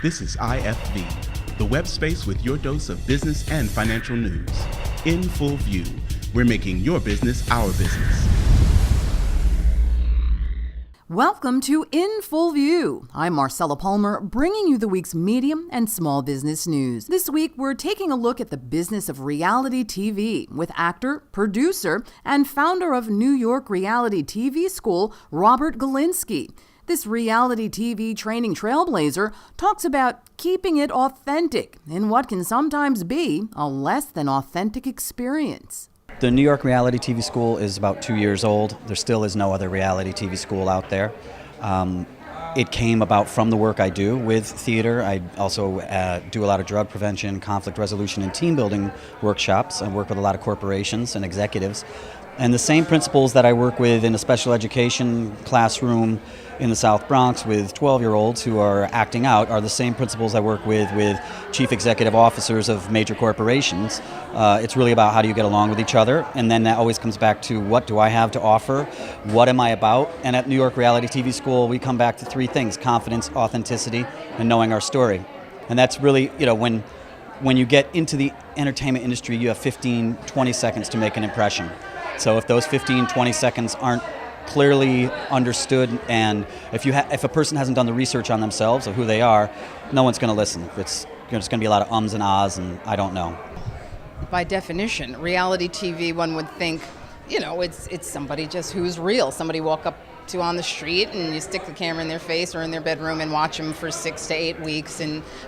This is IFV, the web space with your dose of business and financial news. In full view, we're making your business our business. Welcome to In Full View. I'm Marcella Palmer, bringing you the week's medium and small business news. This week, we're taking a look at the business of reality TV with actor, producer, and founder of New York reality TV school, Robert Galinsky. This reality TV training trailblazer talks about keeping it authentic in what can sometimes be a less than authentic experience. The New York reality TV school is about 2 years old. There still is no other reality TV school out there. It came about from the work I do with theater. I also do a lot of drug prevention, conflict resolution, and team building workshops. I work with a lot of corporations and executives. And the same principles that I work with in a special education classroom in the South Bronx with 12-year-olds who are acting out are the same principles I work with chief executive officers of major corporations. It's really about how do you get along with each other, and then that always comes back to what do I have to offer, what am I about, and at New York Reality TV School we come back to three things: confidence, authenticity, and knowing our story. And that's really, when you get into the entertainment industry, you have 15, 20 seconds to make an impression. So if those 15, 20 seconds aren't clearly understood, and if a person hasn't done the research on themselves of who they are, no one's going to listen. It's going to be a lot of ums and ahs, and I don't know. By definition, reality TV, one would think, it's somebody just who's real. Somebody walk up to on the street and you stick the camera in their face or in their bedroom and watch them for 6 to 8 weeks.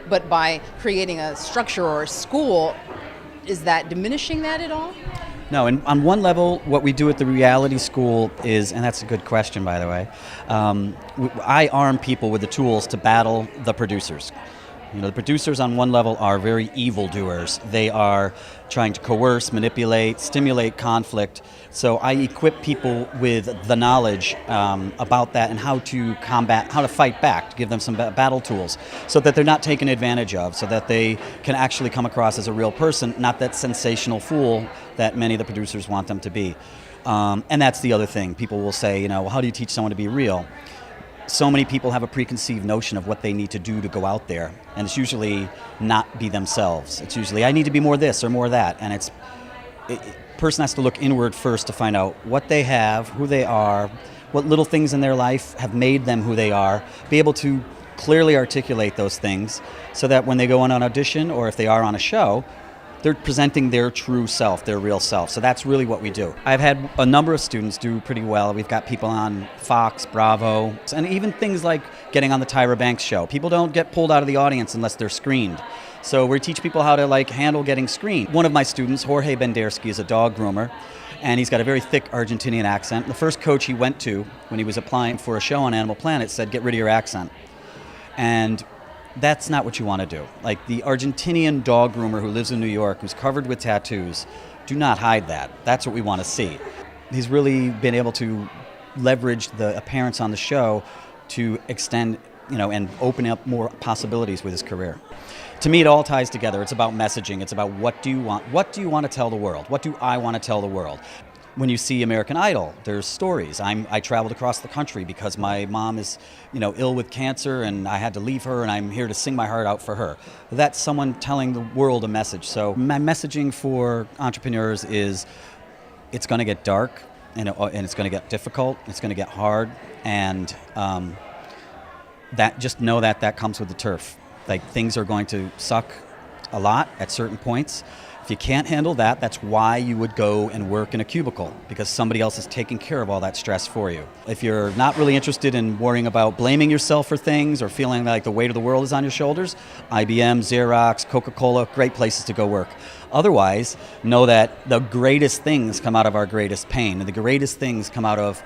But by creating a structure or a school, is that diminishing that at all? No, and on one level, what we do at the reality school is, and that's a good question, by the way, I arm people with the tools to battle the producers. The producers on one level are very evildoers. They are trying to coerce, manipulate, stimulate conflict. So I equip people with the knowledge about that and how to combat, how to fight back, to give them some battle tools so that they're not taken advantage of, so that they can actually come across as a real person, not that sensational fool that many of the producers want them to be. And that's the other thing. People will say, well, how do you teach someone to be real? So many people have a preconceived notion of what they need to do to go out there, and it's usually not be themselves. It's usually, I need to be more this or more that, and a person has to look inward first to find out what they have, who they are, what little things in their life have made them who they are, be able to clearly articulate those things so that when they go on an audition or if they are on a show, they're presenting their true self, their real self. So that's really what we do. I've had a number of students do pretty well. We've got people on Fox, Bravo, and even things like getting on the Tyra Banks show. People don't get pulled out of the audience unless they're screened. So we teach people how to handle getting screened. One of my students, Jorge Bendersky, is a dog groomer, and he's got a very thick Argentinian accent. The first coach he went to when he was applying for a show on Animal Planet said, "Get rid of your accent." And that's not what you want to do. The Argentinian dog groomer who lives in New York, who's covered with tattoos, do not hide that. That's what we want to see. He's really been able to leverage the appearance on the show to extend, and open up more possibilities with his career. To me, it all ties together. It's about messaging. It's about what do you want? What do you want to tell the world? What do I want to tell the world? When you see American Idol, there's stories. I traveled across the country because my mom is, ill with cancer, and I had to leave her, and I'm here to sing my heart out for her. That's someone telling the world a message. So my messaging for entrepreneurs is, it's going to get dark, and it's going to get difficult. It's going to get hard, and that just know that comes with the turf. Things are going to suck a lot at certain points. If you can't handle that, that's why you would go and work in a cubicle, because somebody else is taking care of all that stress for you. If you're not really interested in worrying about blaming yourself for things or feeling like the weight of the world is on your shoulders, IBM, Xerox, Coca-Cola, great places to go work. Otherwise, know that the greatest things come out of our greatest pain, and the greatest things come out of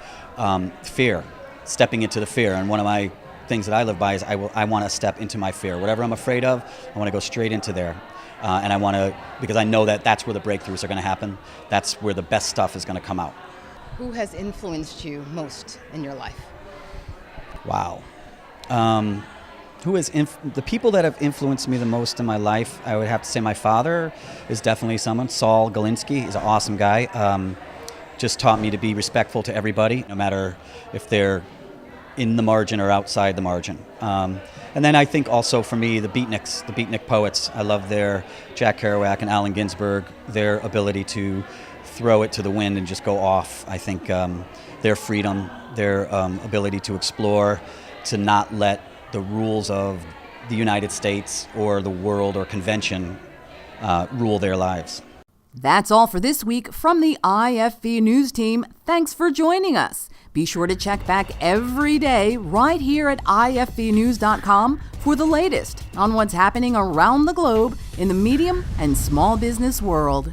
fear, stepping into the fear. And one of my things that I live by is I want to step into my fear. Whatever I'm afraid of, I want to go straight into there. And I want to, because I know that that's where the breakthroughs are going to happen. That's where the best stuff is going to come out. Who has influenced you most in your life? Wow. The people that have influenced me the most in my life, I would have to say my father is definitely someone. Saul Galinsky, he's an awesome guy. Just taught me to be respectful to everybody, no matter if they're in the margin or outside the margin. And then I think also for me, the beatnik poets, I love Jack Kerouac and Allen Ginsberg, their ability to throw it to the wind and just go off. I think their freedom, their ability to explore, to not let the rules of the United States or the world or convention rule their lives. That's all for this week from the IFV News Team. Thanks for joining us. Be sure to check back every day right here at ifvnews.com for the latest on what's happening around the globe in the medium and small business world.